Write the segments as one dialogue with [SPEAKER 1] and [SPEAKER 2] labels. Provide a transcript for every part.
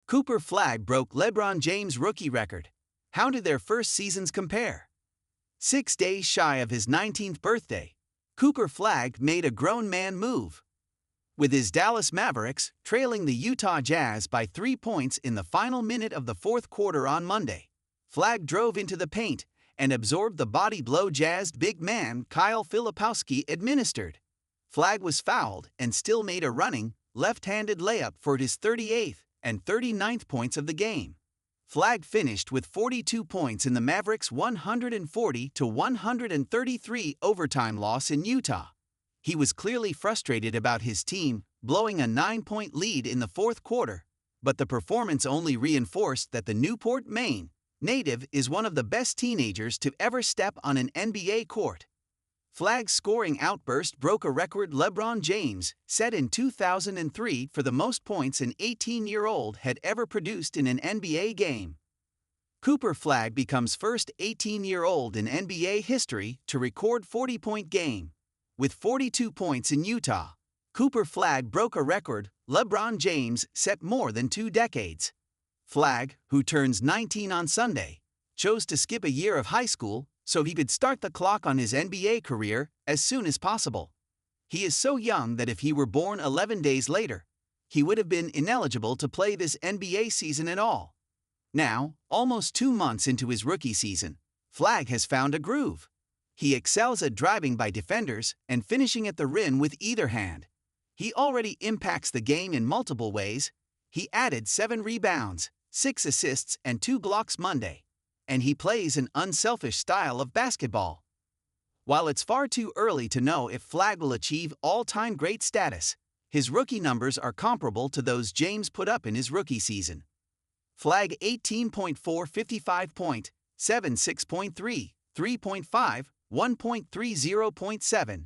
[SPEAKER 1] Cooper Flagg broke LeBron James' rookie record. How did their first seasons compare? 6 days shy of his 19th birthday, Cooper Flagg made a grown man move. With his Dallas Mavericks trailing the Utah Jazz by 3 points in the final minute of the fourth quarter on Monday, Flagg drove into the paint and absorbed the body blow Jazzed big man Kyle Filipowski administered. Flagg was fouled and still made a running, left-handed layup for his 38th and 39th points of the game. Flagg finished with 42 points in the Mavericks' 140-133 overtime loss in Utah. He was clearly frustrated about his team blowing a 9-point lead in the fourth quarter, but the performance only reinforced that the Newport, Maine native is one of the best teenagers to ever step on an NBA court. Flagg's scoring outburst broke a record LeBron James set in 2003 for the most points an 18-year-old had ever produced in an NBA game. Cooper Flagg becomes first 18-year-old in NBA history to record 40-point game. With 42 points in Utah, Cooper Flagg broke a record LeBron James set more than 2 decades. Flagg, who turns 19 on Sunday, chose to skip a year of high school so he could start the clock on his NBA career as soon as possible. He is so young that if he were born 11 days later, he would have been ineligible to play this NBA season at all. Now, almost 2 months into his rookie season, Flagg has found a groove. He excels at driving by defenders and finishing at the rim with either hand. He already impacts the game in multiple ways. He added 7 rebounds, 6 assists and 2 blocks Monday, and he plays an unselfish style of basketball. While it's far too early to know if Flagg will achieve all-time great status, his rookie numbers are comparable to those James put up in his rookie season. Flagg 18.4 55 point, 7 6.3, 3.5, 1.30.7.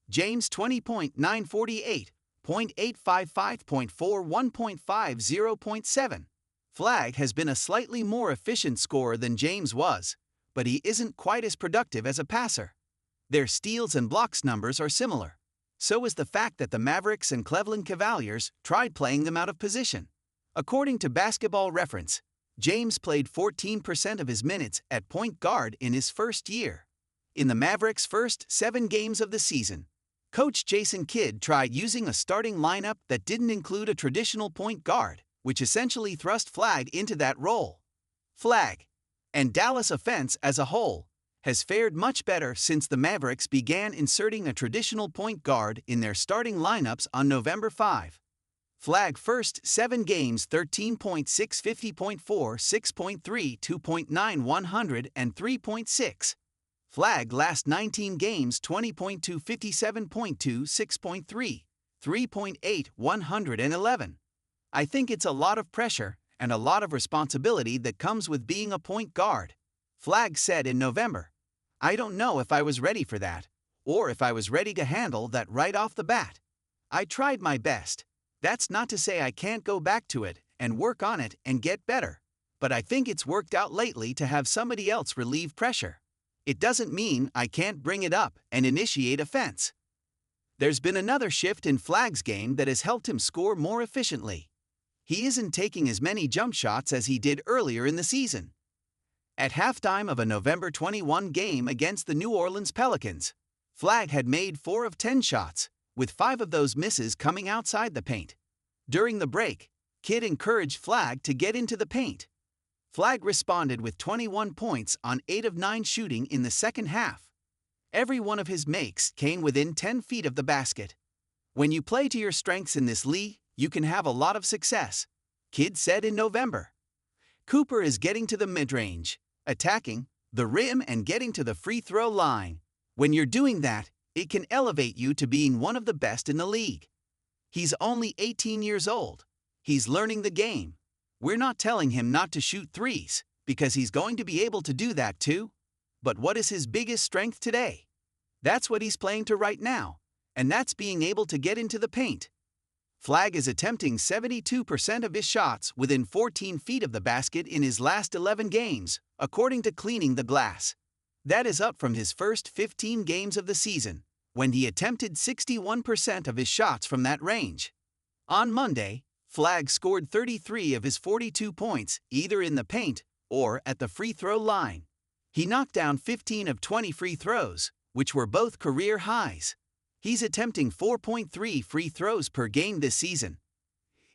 [SPEAKER 1] James 20.9 48, 0.855.4 1.50.7. Flagg has been a slightly more efficient scorer than James was, but he isn't quite as productive as a passer. Their steals and blocks numbers are similar. So is the fact that the Mavericks and Cleveland Cavaliers tried playing them out of position. According to Basketball Reference, James played 14% of his minutes at point guard in his first year. In the Mavericks' first 7 games of the season, Coach Jason Kidd tried using a starting lineup that didn't include a traditional point guard, which essentially thrust Flagg into that role. Flagg, and Dallas offense as a whole, has fared much better since the Mavericks began inserting a traditional point guard in their starting lineups on November 5. Flagg first 7 games 13.6 50.4 6.3 2.9 100 and 3.6. Flagg last 19 games 20.2 57.2 6.3 3.8 111. I think it's a lot of pressure and a lot of responsibility that comes with being a point guard. Flagg said in November, "I don't know if I was ready for that, or if I was ready to handle that right off the bat. I tried my best. That's not to say I can't go back to it and work on it and get better, but I think it's worked out lately to have somebody else relieve pressure. It doesn't mean I can't bring it up and initiate offense." There's been another shift in Flagg's game that has helped him score more efficiently. He isn't taking as many jump shots as he did earlier in the season. At halftime of a November 21 game against the New Orleans Pelicans, Flagg had made 4 of 10 shots, with 5 of those misses coming outside the paint. During the break, Kidd encouraged Flagg to get into the paint. Flagg responded with 21 points on 8 of 9 shooting in the second half. Every one of his makes came within 10 feet of the basket. "When you play to your strengths in this league, you can have a lot of success," Kidd said in November. Cooper is getting to the mid-range, attacking the rim and getting to the free throw line. When you're doing that, it can elevate you to being one of the best in the league. He's only 18 years old. He's learning the game. We're not telling him not to shoot threes, because he's going to be able to do that too. But what is his biggest strength today? That's what he's playing to right now, and that's being able to get into the paint. Flagg is attempting 72% of his shots within 14 feet of the basket in his last 11 games, according to Cleaning the Glass. That is up from his first 15 games of the season, when he attempted 61% of his shots from that range. On Monday, Flagg scored 33 of his 42 points either in the paint or at the free throw line. He knocked down 15 of 20 free throws, which were both career highs. He's attempting 4.3 free throws per game this season.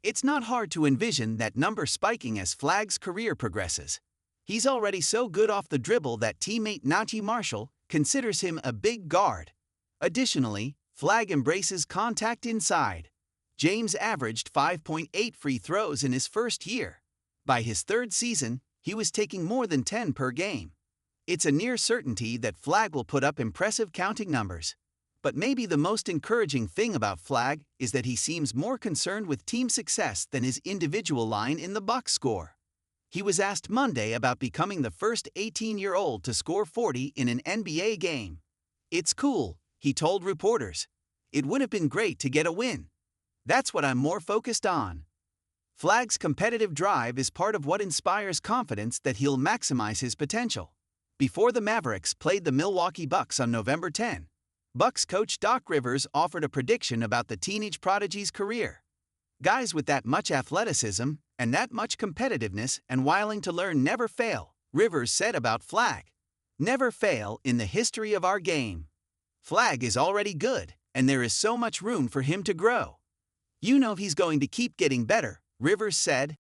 [SPEAKER 1] It's not hard to envision that number spiking as Flagg's career progresses. He's already so good off the dribble that teammate Najee Marshall considers him a big guard. Additionally, Flagg embraces contact inside. James averaged 5.8 free throws in his first year. By his third season, he was taking more than 10 per game. It's a near certainty that Flagg will put up impressive counting numbers. But maybe the most encouraging thing about Flagg is that he seems more concerned with team success than his individual line in the box score. He was asked Monday about becoming the first 18-year-old to score 40 in an NBA game. "It's cool," he told reporters. "It would have been great to get a win. That's what I'm more focused on." Flagg's competitive drive is part of what inspires confidence that he'll maximize his potential. Before the Mavericks played the Milwaukee Bucks on November 10, Bucks coach Doc Rivers offered a prediction about the teenage prodigy's career. "Guys with that much athleticism and that much competitiveness and willing to learn never fail," Rivers said about Flagg. "Never fail in the history of our game. Flagg is already good, and there is so much room for him to grow. You know he's going to keep getting better," Rivers said.